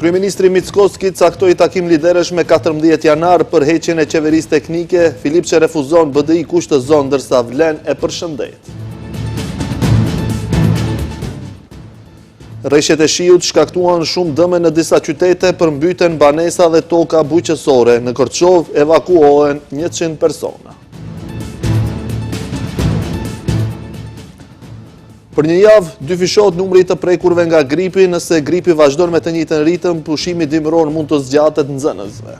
Kryeministri Mickoski caktoi takim liderësh me 14 janar për heqjen e qeverisë teknike. Filipçe refuzon, BDI kushtozon ndërsa Vlen e përshëndet. Rreshtet e shiut shkaktuan shumë dëme në disa qytete, përmbyten banesa dhe toka bujqësore. Në Kërçov evakuohen 100 persona. Për një javë, dyfishohet numri të prekurve nga gripi, nëse gripi vazhdon me të njëjtën ritëm, pushimi dimëror mund të zgjatet nxënësve.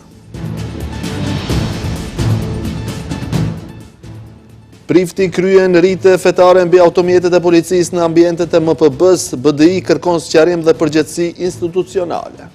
Prifti kryen rrite fetare mbi automjetet e policisë në ambientet e MPB-s, BDI kërkon sqarim dhe përgjegjësi institucionale.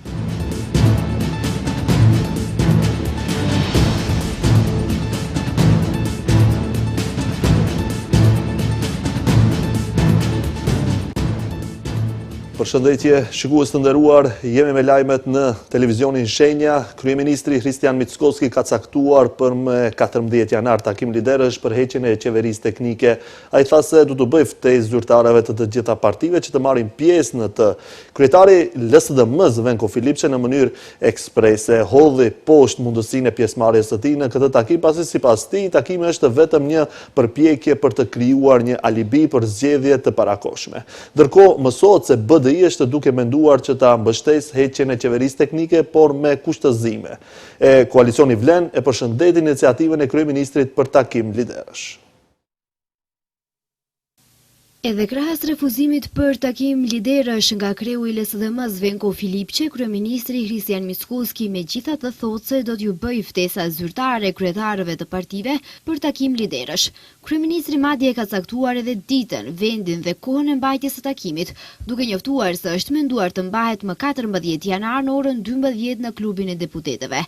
Përshëndetje, shikues të nderuar, jemi me lajmet në televizionin Shenja. Kryeministri Kristian Mickoski ka caktuar për me 14 janar takim liderësh për heqjen e qeverisë teknike. Ai tha se do të bëjë ftesë zyrtarëve të gjitha partive që të marrin pjesë në të. Kryetari LSDM-s Venko Filipçe në mënyrë eksprese hodhi poshtë mundësinë e pjesëmarrjes së tij në këtë takim, pasi sipas tij takimi është vetëm një përpjekje për të krijuar një alibi për zgjedhje të parakohshme. Ndërkohë mësohet se BDI është duke menduar që ta mbështesë heqjen e qeverisë teknike, por me kushtozime. Koalicioni Vlen e përshëndet iniciativën e kryeministrit për takim liderësh. Edhe krahas refuzimit për takim liderësh nga kreu i LSDM-s Venko Filipçe, kryeministri Kristian Mickoski megjithatë thotë se do t'ju bëjë ftesa zyrtare kryetarëve të partive për takim liderësh. Kryeministri madje ka caktuar edhe ditën, vendin dhe kohën e mbajtjes së takimit, duke njoftuar se është menduar të mbahet më 14 janar në orën 12 në klubin e deputetëve.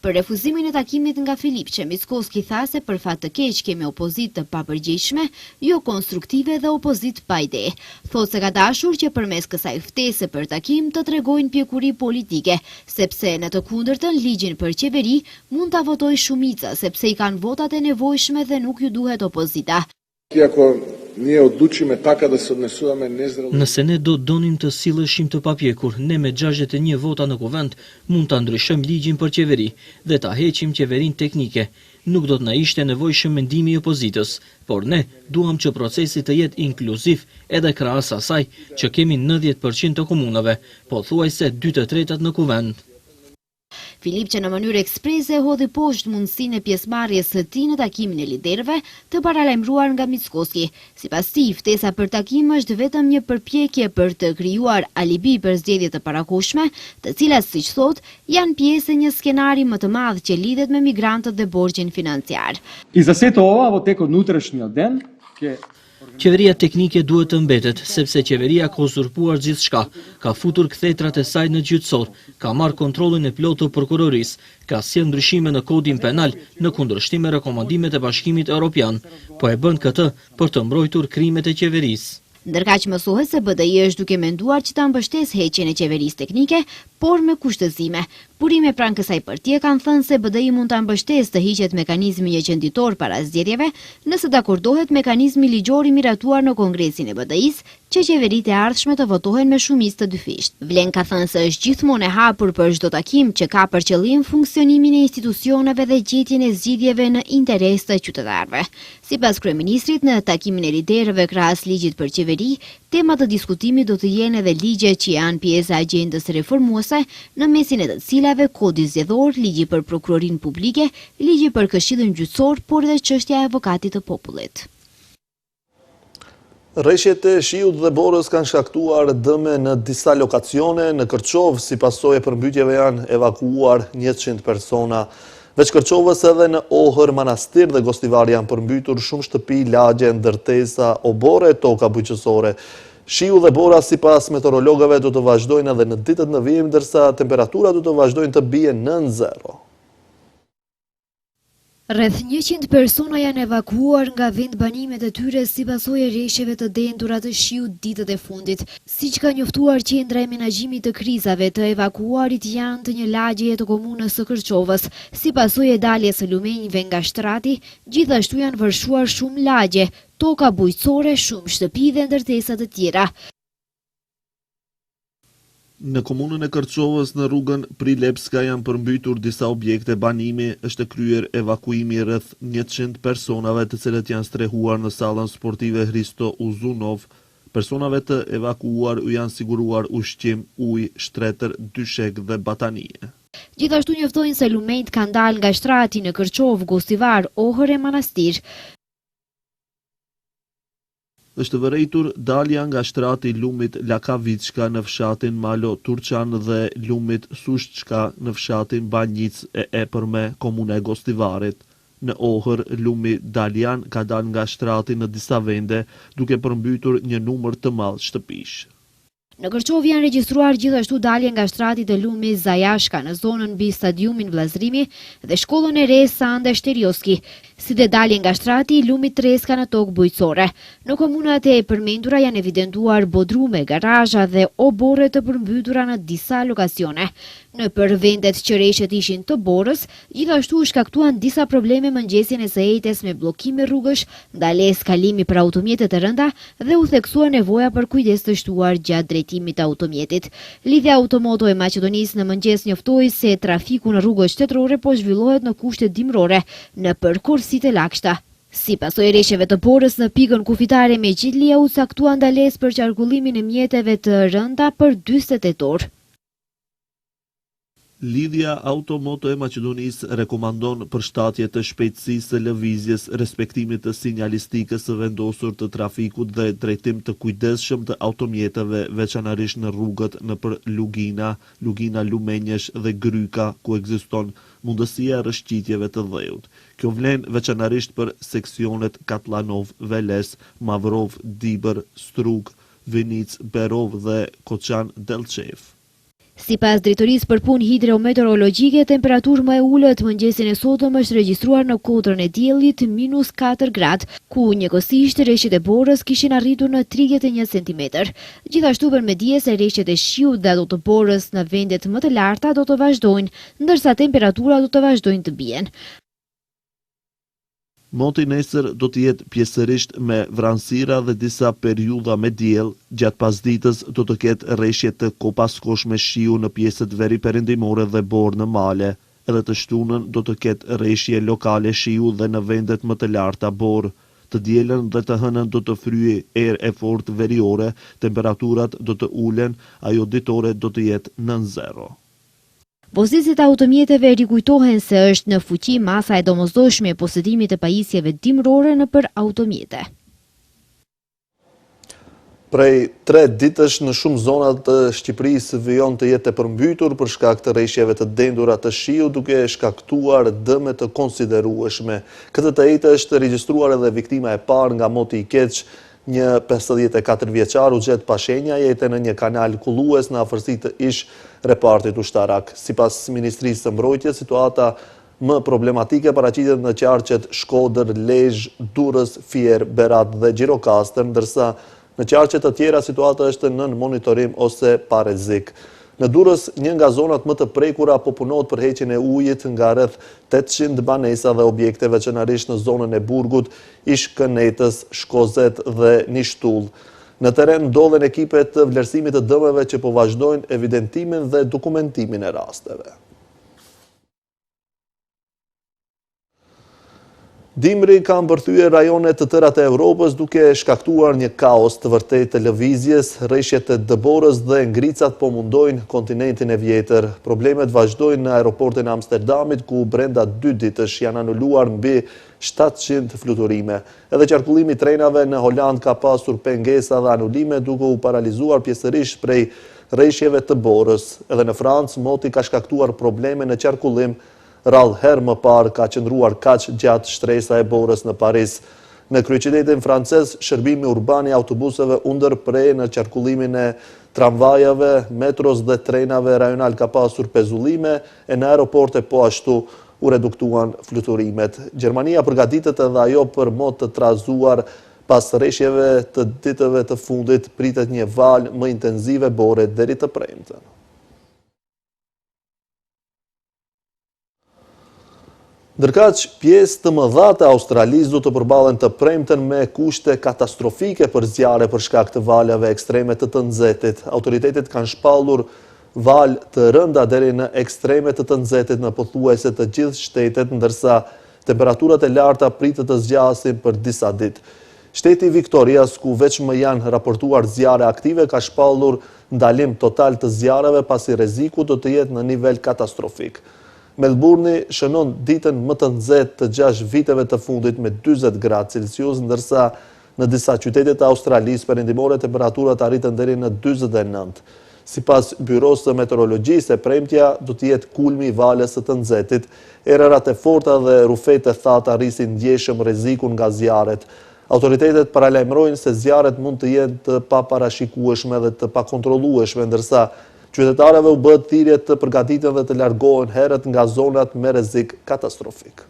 Për refuzimin e takimit nga Filipçe, Mickoski tha se për fat të keq kemi opozitë të papërgjegjshme, jo konstruktive dhe opozitë pa ide. Thotë se ka dashur që përmes kësaj ftese për takim të tregojnë pjekuri politike, sepse në të kundërtën ligjin për qeveri mund ta votojë shumica, sepse i kanë votat e nevojshme dhe nuk ju duhet opozita. Nëse ne do donim të silleshim të papjekur, ne me 61 vota në kuvend mund ta ndryshojmë ligjin për qeveri dhe ta heqim qeverinë teknike. Nuk do të na ishte nevojshëm mendimi i opozitës, por ne duam që procesi të jetë inkluziv edhe krahas asaj që kemi 90% të komunave, pothuajse 2/3 në kuvend. Filipçe në mënyrë eksprese hodhi poshtë mundësinë e pjesëmarrjes së tij në takimin e liderëve të paralajmëruar nga Mickoski. Sipas tij, ftesa për takim është vetëm një përpjekje për të krijuar alibi për zgjedhje të parakohshme, të cilat, siç thotë, janë pjesë e një skenari më të madh që lidhet me migrantët dhe borxhin financiar. Qeveria teknike duhet të mbetet, sepse qeveria ka uzurpuar gjithçka, ka futur kthjetrat e saj në gjyqësor, ka marrë kontrollin e plotë të prokurorisë, ka sjellë ndryshime në kodin penal në kundërshtim me rekomandimet e Bashkimit Evropian, po e bën këtë për të mbrojtur krimet e qeverisë. Ndërkaq mësohet se BDI është duke menduar që ta mbështesë heqjen e qeverisë teknike, por me kushtozime. Burime pranë kësaj partie kanë thënë se BDI mund ta mbështesë të hiqet mekanizmi qenditor para zgjedhjeve, nëse dakordohet mekanizmi ligjor i miratuar në Kongresin e BDI-s, që qeveritë e ardhshme të votohen me shumicë të dyfisht. Vlen ka thënë se është gjithmonë e hapur për çdo takim që ka për qëllim funksionimin e institucioneve dhe gjetjen e zgjidhjeve në interes të qytetarëve. Sipas kryeministrit, në takimin e liderëve krahas ligjit për qeveri, temat të diskutimit do të jenë edhe ligjet që janë pjesë e agjendës reformuese, në mesin e të cilave kodi zgjedhor, ligji për prokurorinë publike, ligji për këshillin gjyqësor, por edhe çështja e avokatit të popullit. Rreshtet e shiut dhe borës kanë shkaktuar dëme në disa lokacione. Në Kërçov, si pasojë e përmbytjeve janë evakuuar 100 persona. Veç Kërçovës edhe në Ohër, Manastir dhe Gostivar janë përmbytur shumë shtëpi, lagje, ndërtesa, obore, toka bujqësore. Shiu dhe bora sipas meteorologëve do të vazhdojnë edhe në ditët në vijim, ndërsa temperaturat do të vazhdojnë të bien nën zero. Rreth 100 persona janë evakuuar nga vendbanimet e tyre si pasojë e rreshjeve të dendur të shiut ditët e fundit. Siç ka njoftuar qendra e menaxhimit të krizave, të evakuarit janë të një lagjeje të komunës së Kërçovës. Si pasojë e daljes së lumenjve nga shtrati, gjithashtu janë vërshuar shumë lagje, toka bujqësore, shumë shtëpi dhe ndërtesa të tjera. Në komunën e Kërçovës në rrugën Prilepska janë përmbytur disa objekte banimi, është kryer evakuimi rreth 100 personave të cilët janë strehuar në sallën sportive Hristo Uzunov. Personave të evakuuar u janë siguruar ushqim, ujë, shtretër, dyshek dhe batanie. Gjithashtu njoftojnë se lumejt kanë dalë nga shtrati në Kërçovë, Gostivar, Ohër e Manastir. Është vërejtur dalja nga shtrati lumit Lakavicka në fshatin Malo Turçan dhe lumit Sushçka në fshatin Banjic e Epërme, komuna e Gostivarit. Në Ohër, lumi Daljan ka dalë nga shtrati në disa vende, duke përmbytur një numër të madh shtëpish. Në Kërçovë janë regjistruar gjithashtu dalje nga shtrati të lumit Zajashka në zonën mbi stadiumin Vllazrimi dhe shkollën e re Sande Shterioski, si dhe dalje nga shtrati i lumit Treska në tokë bujqësore. Në komunat e përmendura janë evidentuar bodrume, garazha dhe oborre të përmbytura në disa lokacione. Në për vendet që rreshtet ishin të borës, gjithashtu u shkaktuan disa probleme me ngjesjen e së ejtes me bllokime rrugësh, ndales kalimi për automjete të rënda dhe u theksua nevoja për kujdes të shtuar gjatë drejtimit të automjetit. Lidhja Automoto e Maqedonisë në mëngjes njoftoi se trafiku në rrugët shtetërore po zhvillohet në kushte dimrore në përkursitë e lagshta. Si pasojë e rreshjeve të borës në pikën kufitare me Gjitlia u caktua ndalesë për qarkullimin e mjeteve të rënda për 48 orë. Lidhja Automoto e Maqedonisë rekomandon përshtatje të shpejtësisë së lëvizjes, respektimit të sinjalistikës së vendosur të trafikut dhe drejtim të kujdesshëm të automjeteve, veçanërisht në rrugët nëpër Lugina, Lugina Lumenjesh dhe Gryka, ku ekziston mundësia e rrëshqitjeve të dheut. Kjo vlen veçanërisht për seksionet Katlanov, Veles, Mavrov, Dibër, Strug, Vinic, Berov dhe Koçan Delçev. Sipas drejtorisë për punë hidrometeorologjike, temperaturë më e ulët mëngjesin e sotëm është regjistruar në Kodrën e Diellit -4 gradë, ku njëkohësisht rreshtet e borës kishin arritur në 31 cm. Gjithashtu përmedjes e rreshtet e shiut dhe ato të borës në vendet më të larta do të vazhdojnë, ndërsa temperaturat do të vazhdojnë të bien. Moti nesër do të jetë pjesërisht me vranësira dhe disa periudha me diell, gjatë pasditës do të ketë rreshje të kopaskoshme shiu në pjesët veri perëndimore dhe borë në male. Edhe të shtunën do të ketë rreshje lokale shiu dhe në vendet më të larta borë. Të dielën dhe të hënën do të fryejë erë e fortë veriore, temperaturat do të ulen, ajo ditore do të jetë nën zero. Vozësit e automjeteve rikujtohen se është në fuqi masa e domosdoshme e posedimit të pajisjeve dimrore nëpër automjete. Prej 3 ditësh në shumë zonat të Shqipërisë vijnon të jetë e përmbytur për shkak të rreshjeve të dendura të shiut, duke shkaktuar dëme të konsiderueshme. Këtë të ejtë është regjistruar edhe viktima e parë nga moti i keq. Një 54 vjeçar u gjet pa shenja jete në një kanal kullues në afërsi të ish repartit ushtarak. Sipas Ministrisë së Mbrojtjes, situata më problematike paraqitet në qarqet Shkodër, Lezhë, Durrës, Fier, Berat dhe Gjirokastër, ndërsa në qarqet të tjera situata është nën monitorim ose pa rrezik. Në Durrës, një nga zonat më të prekura po punohet për heqjen e ujit nga rreth 800 banesa dhe objekte, veçanërisht në zonën e Burgut, Ish Kënetës, Shkozet dhe Nishtull. Në terren ndodhen ekipe të vlerësimit të dëmeve që po vazhdojnë evidentimin dhe dokumentimin e rasteve. Dimri ka mbërthyer rajone të tëra të Evropës duke shkaktuar një kaos të vërtetë të lëvizjes, rreshjet e dëborës dhe ngricat po mundojnë kontinentin e vjetër. Problemet vazhdojnë në aeroportin e Amsterdamit, ku brenda 2 ditësh janë anuluar mbi 700 fluturime. Edhe qarkullimi i trenave në Holand ka pasur pengesa dhe anulime, duke u paralizuar pjesërisht prej rreshjeve të borës. Edhe në Francë, moti ka shkaktuar probleme në qarkullim. Rrallë herë më parë ka qëndruar kaq gjatë shtresa e borës në Paris. Në kryeqytetin francez, shërbimi urban i autobuseve u ndërprej në qarkullimin e tramvajave, metros dhe trenave rajonal ka pasur pezullime, e në aeroporte po ashtu u reduktuan fluturimet. Gjermania përgatitet edhe ajo për mot të trazuar pas rreshjeve të ditëve të fundit, pritet një valë më intenzive bore deri të premten. Ndërkaq, pjesë të mëdha të Australisë do të përballen të premten me kushte katastrofike për zjarre për shkak të valave ekstreme të nxehtit. Autoritetet kanë shpallur valë të rënda deri në ekstreme të nxehtit në pothuajse të gjithë shtetet, ndërsa temperaturat e larta pritet të zgjasin për disa ditë. Shteti Viktorias, ku veç më janë raportuar zjarre aktive, ka shpallur ndalim total të zjarreve pasi rreziku do të jetë në nivel katastrofik. Melbourne shënon ditën më të nxehtë të 6 viteve të fundit me 40 gradë Celsius, ndërsa në disa qytete të Australisë perëndimore temperaturat arritën deri në 49. Sipas Byros së Meteorologjisë, e premtja do të jetë kulmi i valës së të nxehtit. Erërat e forta dhe rufet e thata rrisin ndjeshëm rrezikun nga zjarret. Autoritetet paralajmërojnë se zjarret mund të jenë të paparashikueshme dhe të pakontrollueshme, ndërsa qytetarëve u bëhet thirrje të përgatiten dhe të largohen herët nga zonat me rrezik katastrofik.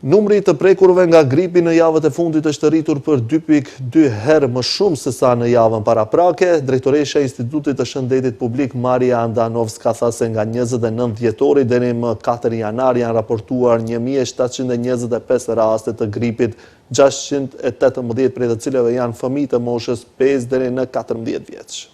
Numri të prekurve nga gripi në javët e fundit është rritur për 2.2 herë më shumë se sa në javën paraprake. Drejtoresha e Institutit të Shëndetit Publik Maria Andanovska tha se nga 29 dhjetori deri më 4 janar janë raportuar 1725 raste të gripit, 618 prej të cilave janë fëmijë të moshës 5 deri në 14 vjeç.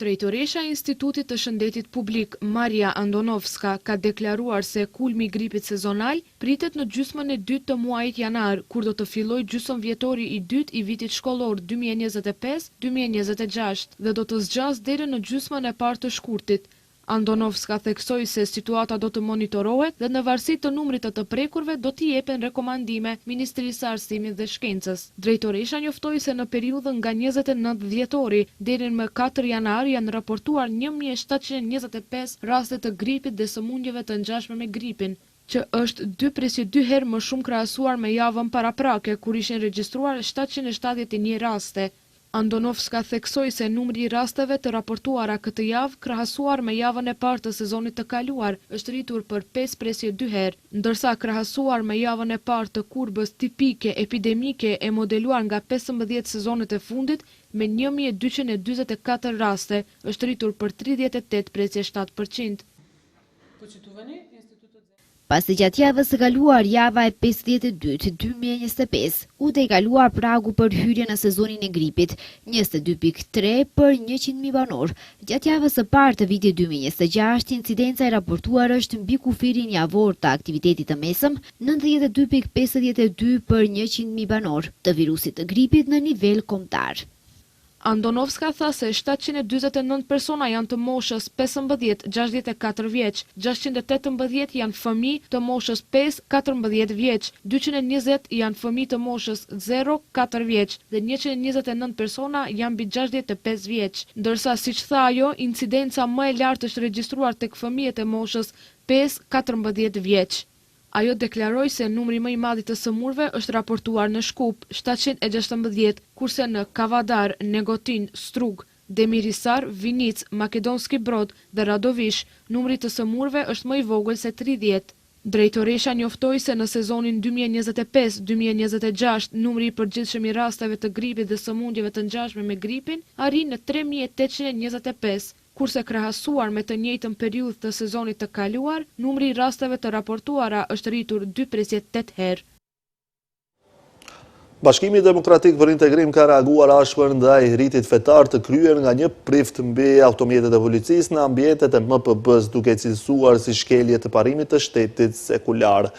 Drejtoresha e Institutit të Shëndetit Publik, Maria Andanovska, ka deklaruar se kulmi i gripit sezonal pritet në gjysmën e dytë të muajit janar, kur do të fillojë gjysmëvjetori i dytë i vitit shkollor 2025-2026 dhe do të zgjas deri në gjysmën e parë të shkurtit. Andanovska theksoi se situata do të monitorohet dhe në varësi të numrit të prekurve do t'i jepen rekomandime Ministrisë së Arsimit dhe Shkencës. Drejtoresha njoftoi se në periudhën nga 29 dhjetori deri më 4 janar janë raportuar 1725 raste të gripit dhe sëmundjeve të ngjashme me gripin, që është 2 herë më shumë krahasuar me javën paraprake, kur ishin regjistruar 771 raste. Andanovska theksoi se numri i rasteve të raportuara këtë javë krahasuar me javën e parë të sezonit të kaluar është rritur për 5.2 herë, ndërsa krahasuar me javën e parë të kurbës tipike epidemike e modeluar nga 15 sezonet e fundit me 1244 raste është rritur për 38.7%. Pasi gjatë javës së kaluar, java e 52-2025, u tejkaluar pragu për hyrje në sezonin e gripit, 22.3 për 100.000 banor. Gjatë javës së parë të vitit 2026, incidenca e raportuar është mbi kufirin javor të aktivitetit të mesëm, 92.52 për 100.000 banor të virusit të gripit në nivel kombëtar. Andanovska tha se 729 persona janë të moshës 15-64 vjeç, 618 janë fëmijë të moshës 5-14 vjeç, 220 janë fëmijë të moshës 0-4 vjeç dhe 129 persona janë mbi 65 vjeç, ndërsa siç tha ajo, incidenca më e lartë është regjistruar tek fëmijët e moshës 5-14 vjeç. Ajo deklaroi se numri më i madh të sëmurëve është raportuar në Shkup, 716, kurse në Kavadar, Negotin, Strug, Demirisar, Vinic, Makedonski Brod dhe Radovish, numri të sëmurëve është më i vogël se 30. Drejtoresha njoftoi se në sezonin 2025-2026 numri i përgjithshëm i rasteve të gripit dhe sëmundjeve të ngjashme me gripin arrin në 3825. Kurse krahasuar me të njëjtën periudhë të sezonit të kaluar, numri i rasteve të raportuara është rritur 2.8 herë. Bashkimi Demokratik për Integrim ka reaguar ashpër ndaj rritit fetar të kryer nga një prift mbi automjetet e policisë në ambientet e MPB-s, duke cilësuar si shkelje të parimit të shtetit sekular.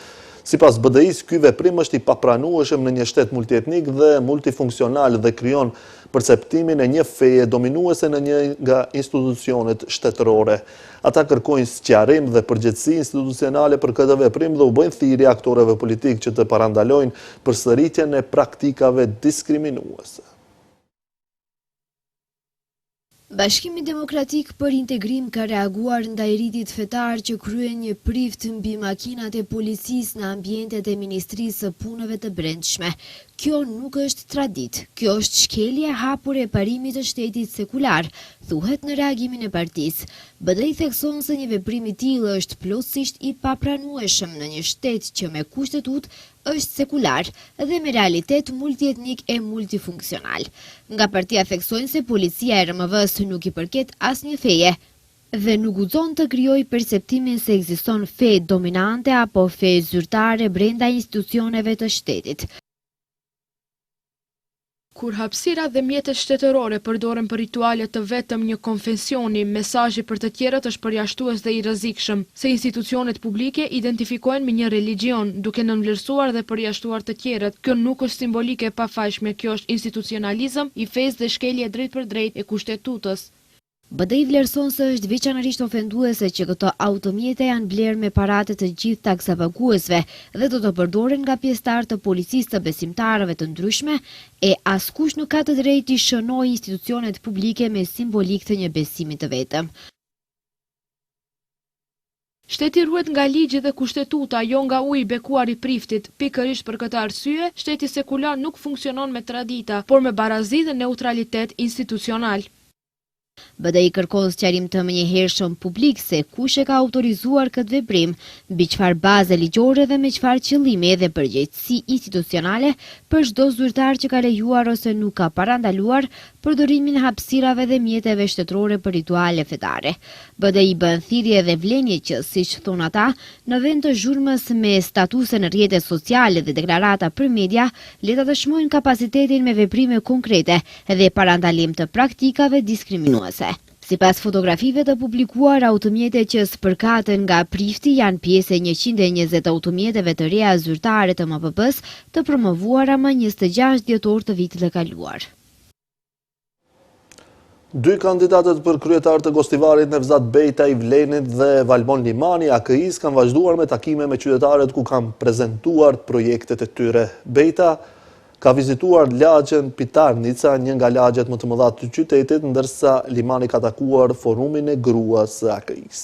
Sipas BDI-s, ky veprim është i papranueshëm në një shtet multietnik dhe multifunksional dhe krijon perceptimin e një feje dominuese në një nga institucionet shtetërore. Ata kërkojnë sqarim dhe përgjegjësi institucionale për këtë veprim dhe u bëjnë thirrje aktorëve politik që të parandalojnë përsëritjen e praktikave diskriminuese. Bashkimi Demokratik për Integrim ka reaguar ndaj rritit fetar që kryen një prift mbi makinat e policisë në ambientet e Ministrisë së Punëve të Brendshme. Kjo nuk është tradit, kjo është shkelje e hapur e parimit të shtetit sekular, thuhet në reagimin e partisë. BDI thekson se një veprim i tillë është plotësisht i papranueshëm në një shtet që me kushtetut është sekular dhe me realitet multietnik e multifunksional. Nga partia theksojnë se policia e RMV-s nuk i përket asnjë feje dhe nuk guxon të krijojë perceptimin se ekziston fe dominante apo fe zyrtare brenda institucioneve të shtetit. Kur hapësira dhe mjetet shtetërore përdoren për rituale të vetëm një konfesioni, mesazhi për të tjerët është përjashtues dhe i rrezikshëm, se institucionet publike identifikohen me një religjion, duke nënvlerësuar dhe përjashtuar të tjerët. Kjo nuk është simbolike e pafajshme, kjo është institucionalizëm i fesë dhe shkelje drejt për drejt e kushtetutës. BDI vlerëson se është veçanërisht ofenduese që këto automjete janë blerë me parate të gjithë taksapaguesve dhe do të përdoren nga pjesëtarë të policisë të besimtarëve të ndryshme e askush nuk ka të drejtë të shënojë institucionet publike me simbolik të një besimi të vetëm. Shteti ruhet nga ligji dhe kushtetuta, jo nga uji bekuar i priftit. Pikërisht për këtë arsye, shteti sekular nuk funksionon me tradita, por me barazi dhe neutralitet institucional. BDI kërkon sqarim të menjëhershëm publik se kush e ka autorizuar këtë veprim, mbi çfarë baze ligjore dhe me çfarë qëllimi dhe përgjegjësi institucionale për çdo zyrtar që ka lejuar ose nuk ka parandaluar përdorimin e hapësirave dhe mjeteve shtetërore për rituale fetare. BDI bën thirrje dhe vlenje që, siç thon ata, në vend të zhurmës me statuse në rrjetet sociale dhe deklarata për media, le ta dëshmojnë kapacitetin me veprime konkrete dhe parandalim të praktikave diskriminuese. Sipas fotografive të publikuar, automjete që spërkaten nga prifti janë pjesë e 120 automjeteve të reja zyrtare të MPP-s të promovuara më 26 dhjetor të vitit të kaluar. Dy kandidatët për kryetar të Gostivarit, Nevzat Bejta i Vlenit dhe Valbon Limani AKI-s kanë vazhduar me takime me qytetarët ku kanë prezentuar projektet e tyre. Bejta ka vizituar lagjen Pitarnica, një nga lagjet më të mëdha të qytetit, ndërsa Limani ka takuar forumin e gruas së AKI-s.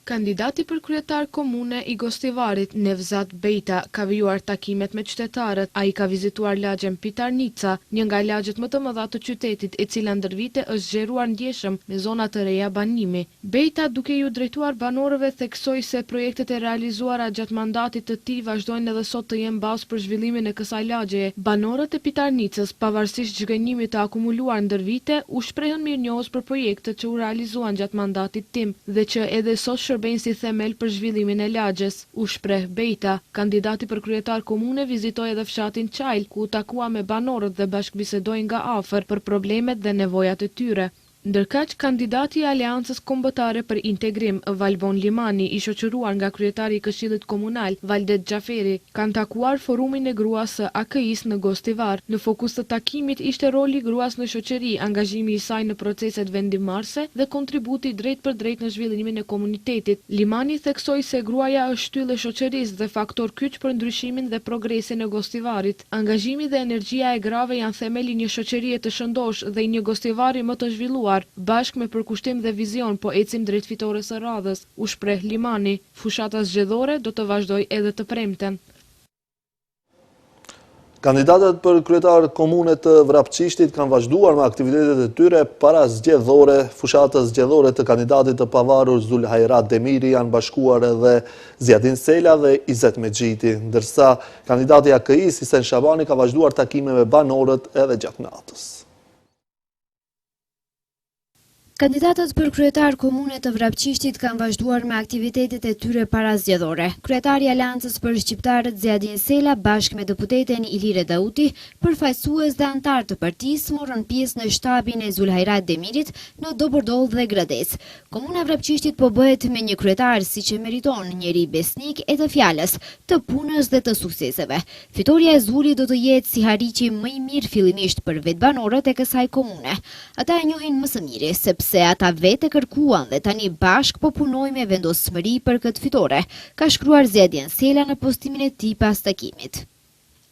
Kandidati për kryetar komune i Gostivarit, Nevzat Bejta, ka vijuar takimet me qytetarët. Ai ka vizituar lagjen Pitarnica, një nga lagjet më të mëdha të qytetit, e cila ndër vite është zgjeruar ndjeshëm me zona të reja banimi. Bejta, duke ju drejtuar banorëve, theksoi se projektet e realizuara gjatë mandatit të tij vazhdojnë edhe sot të jenë bazë për zhvillimin e kësaj lagjeje. Banorët e Pitarnicës, pavarësisht zhgënjimit të akumuluar ndër vite, u shprehën mirënjohës për projektet që u realizuan gjatë mandatit tim dhe që edhe sot shërbejnë si themel për zhvillimin e lagjes, u shpreh Bejta. Kandidati për kryetar komune vizitoi edhe fshatin Çajl, ku u takua me banorët dhe bashkëbisedoi nga afër për problemet dhe nevojat e tyre. Ndërkaq, kandidati i Aleancës Kombëtare për Integrim, Valbon Limani, i shoqëruar nga kryetari i Këshillit Komunal, Valdet Xhaferi, kanë takuar forumin e gruas së AKI-s në Gostivar. Në fokus të takimit ishte roli i gruas në shoqëri, angazhimi i saj në proceset vendimarrëse dhe kontributi drejt për drejt në zhvillimin e komunitetit. Limani theksoi se gruaja është shtyllë e shoqërisë dhe faktor kyç për ndryshimin dhe progresin e Gostivarit. Angazhimi dhe energjia e grave janë themeli një shoqërie të shëndosh dhe i një Gostivari më të zhvilluar. Bashkë me përkushtim dhe vizion, po ecim drejt fitores së radhës, u shpreh Limani. Fushata zgjedhore do të vazhdojë edhe të premten. Kandidatët për kryetar komune të Vrapçishtit kanë vazhduar me aktivitetet e tyre para zgjedhore. Fushatës zgjedhore të kandidatit të pavarur Zulhajrat Demiri janë bashkuar edhe Zjadin Sela dhe Izet Mexhiti, ndërsa kandidati i AKI-s Isen Shabani ka vazhduar takime me banorët edhe gjatë natës. Kandidatët për kryetar komune të Vrapçishtit kanë vazhduar me aktivitetet e tyre parazgjedhore. Kryetari i Aleancës për Shqiptarët Zjadin Sela bashkë me deputeten Ilire Dauti, përfaqësues dhe antar të partisë, morën pjesë në shtabin e Zulhajrat Demirit në Dobërdoll dhe Gradec. Komuna e Vrapçishtit po bëhet me një kryetar siç e meriton, njeri besnik e të fjalës, të punës dhe të sukseseve. Fitoria e Zulit do të jetë si harriqi më i mirë fillimisht për vetë banorët e kësaj komune. Ata e njohin më së miri se ata vetë kërkuan dhe tani bashk po punojmë me vendosmëri për këtë fitore, ka shkruar Zjadin Sela në postimin e tij pas takimit.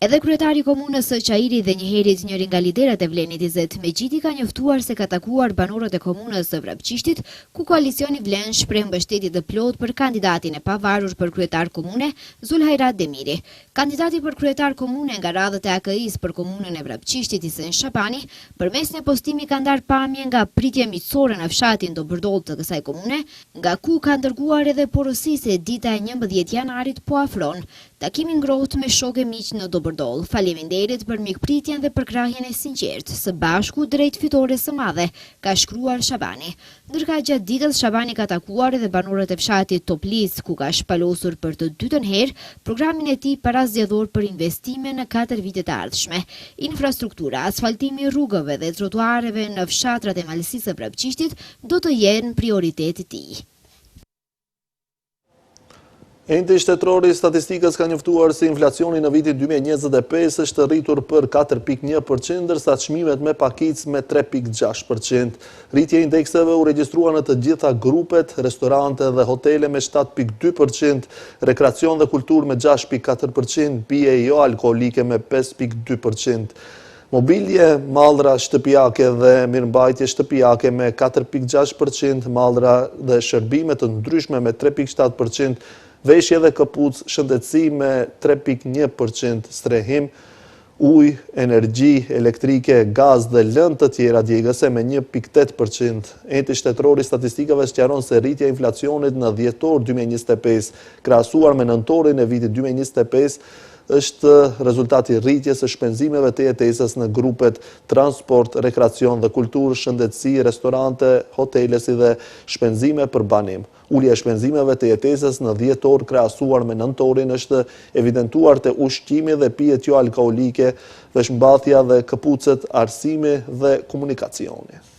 Edhe kryetari i komunës së Çajiri dhe njëherët njëri nga liderët e Vlenit Izet Mexhiti ka njoftuar se ka takuar banorët e komunës së Vrapçishtit, ku koalicioni Vlen shpreh mbështetje të plotë për kandidatin e pavarur për kryetar komune, Zulhajrat Demiri. Kandidati për kryetar komune nga radhët e AKI-s për komunën e Vrapçishtit, Isen Shabani, përmes një postimi ka ndarë pamje nga pritje miqësore në fshatin Dobërdoll të kësaj komune, nga ku ka dërguar edhe porosi se dita e 11 janarit po afron. Takimi ngrohtë me shokë e miq në Dobërdoll. Faleminderit për mikpritjen dhe përkrahjen e sinqertë, së bashku drejt fitores së madhe, ka shkruar Shabani. Ndërka gjatë ditës Shabani ka takuar edhe banorët e fshatit Toplis, ku ka shpalosur për të dytën herë programin e tij parazgjedhor për investime në 4 vitet e ardhshme. Infrastruktura, asfaltimi i rrugëve dhe trotuareve në fshatrat e Malësisë së Vrapçishtit do të jenë prioritet i tij. Enti shtetëror i statistikës ka njoftuar se inflacioni në vitin 2025 është rritur për 4.1%, ndërsa çmimet me pakicë me 3.6%. Rritja e indekseve u regjistrua në të gjitha grupet, restorante dhe hotele me 7.2%, rekreacion dhe kulturë me 6.4%, pije jo alkoolike me 5.2%. Mobilje, mallra shtëpiake dhe mirëmbajtje shtëpiake me 4.6%, mallra dhe shërbime të ndryshme me 3.7%, veshje dhe këpucë shëndetësi me 3.1%, strehim, ujë, energji elektrike, gaz dhe lëndë të tjera djegëse me 1.8%. Enti shtetëror i statistikave sqaron se rritja e inflacionit në dhjetor 2025, krahasuar me nëntorin e vitit 2025, është rezultati rritjes së shpenzimeve të jetesës në grupet transport, rekreacion dhe kulturë, shëndetësi, restorante, hotele si dhe shpenzime për banim. Ulja e shpenzimeve të jetesës në dhjetor krahasuar me nëntorin është evidentuar te ushqimi dhe pijet jo alkoolike, veshmbathja dhe këpucët, arsimi dhe komunikacioni.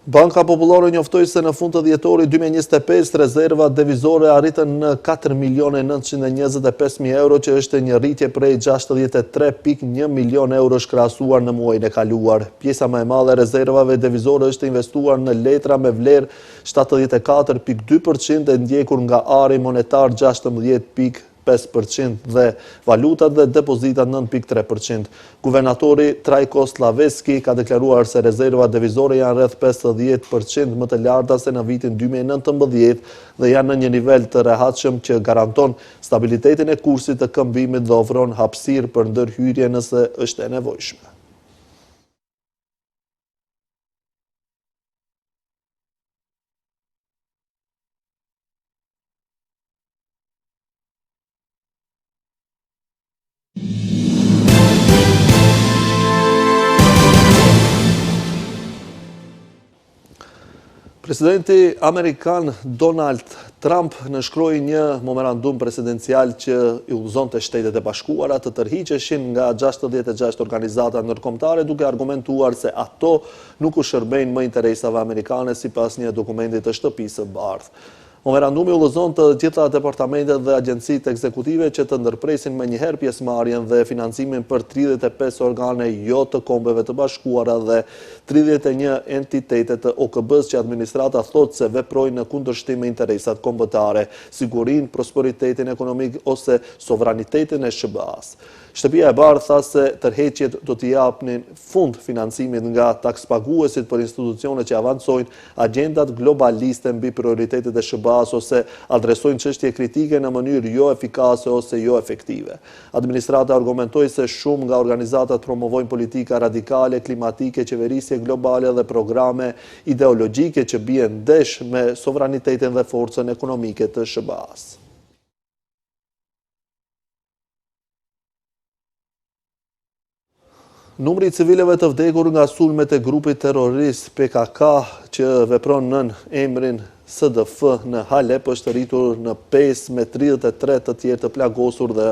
Banka Popullore njoftoi se në fund të dhjetorit 2025 rezervat devizore arritën në 4.925.000 euro, që është një rritje prej 63.1 milion euro krahasuar në muajin e kaluar. Pjesa më e madhe e rezervave devizore është investuar në letra me vlerë 74.2% e ndjekur nga ari monetar 16.5% dhe valutat dhe depozitat 9.3%. Guvernatori Trajko Slaveski ka deklaruar se rezervat devizore janë rreth 50% më të larta se në vitin 2019 dhe janë në një nivel të rehatshëm që garanton stabilitetin e kursit të këmbimit dhe ofron hapësirë për ndërhyrje nëse është e nevojshme. Presidenti Amerikan Donald Trump nënshkroi një memorandum presidencial që i udhëzonte Shtetet e Bashkuara të tërhiqeshin nga 66 organizata ndërkombëtare, duke argumentuar se ato nuk u shërbejnë më interesave amerikane sipas një dokumenti të Shtëpisë së Bardhë. Memorandumi udhëzon të gjitha departamentet dhe agjencitë ekzekutive që të ndërpresin menjëherë pjesëmarrjen dhe financimin për 35 organe jo të Kombeve të Bashkuara dhe 31 entitete të OKB-s që administrata thotë se veprojnë në kundërshtim me interesat kombëtare, sigurinë, prosperitetin ekonomik ose sovranitetin e SBA-s. Shtëpia e Bardhë tha se tërheqjet do t'i japnin fund financimit nga takspaguesit për institucionet që avancojnë agjendat globaliste mbi prioritetet e SBA-s ose adresojnë çështje kritike në mënyrë jo efikase ose jo efektive. Administrata argumentoi se shumë nga organizatat promovojnë politika radikale, klimatike, qeverisje globale dhe programe ideologjike që bien ndesh me sovranitetin dhe forcën ekonomike të SBA-s. Numri i civileve të vdekur nga sulmet e grupit terrorist PKK që vepron nën emrin SDF në Halep është rritur në 5 me 33 të tjerë të plagosur dhe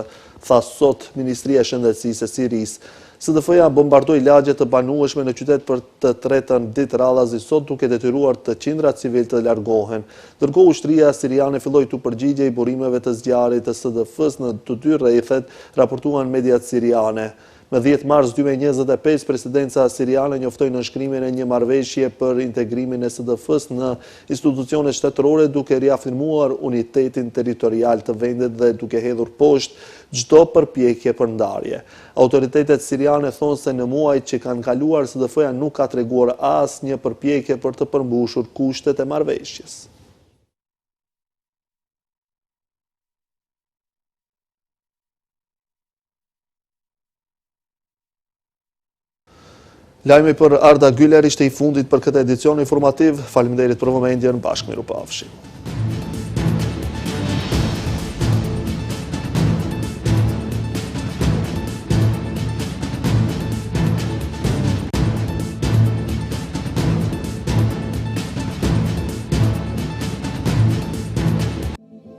tha sot Ministria e Shëndetësisë e Sirisë. SDF-ja bombardoi lagje të banueshme në qytet për të tretën ditë radhazi sot, duke detyruar të qindra civil të largohen. Ndërkohë ushtria siriane filloi të përgjigje i burimeve të zgjarit të SDF-s në të dy rrethet, raportuan mediat siriane. Me 10 mars 2025, presidenca siriane njoftoi nënshkrimin e një marrëveshje për integrimin e SDF-s në institucione shtetërore, duke riafirmuar unitetin territorial të vendit dhe duke hedhur poshtë çdo përpjekje për ndarje. Autoritetet siriane thonë se në muajt që kanë kaluar, SDF-ja nuk ka treguar asnjë përpjekje për të përmbushur kushtet e marrëveshjes. Lajmi për Arda Güler ishte i fundit për këtë edicion informativ. Faleminderit për vëmendjen, bashkë mirupafshim.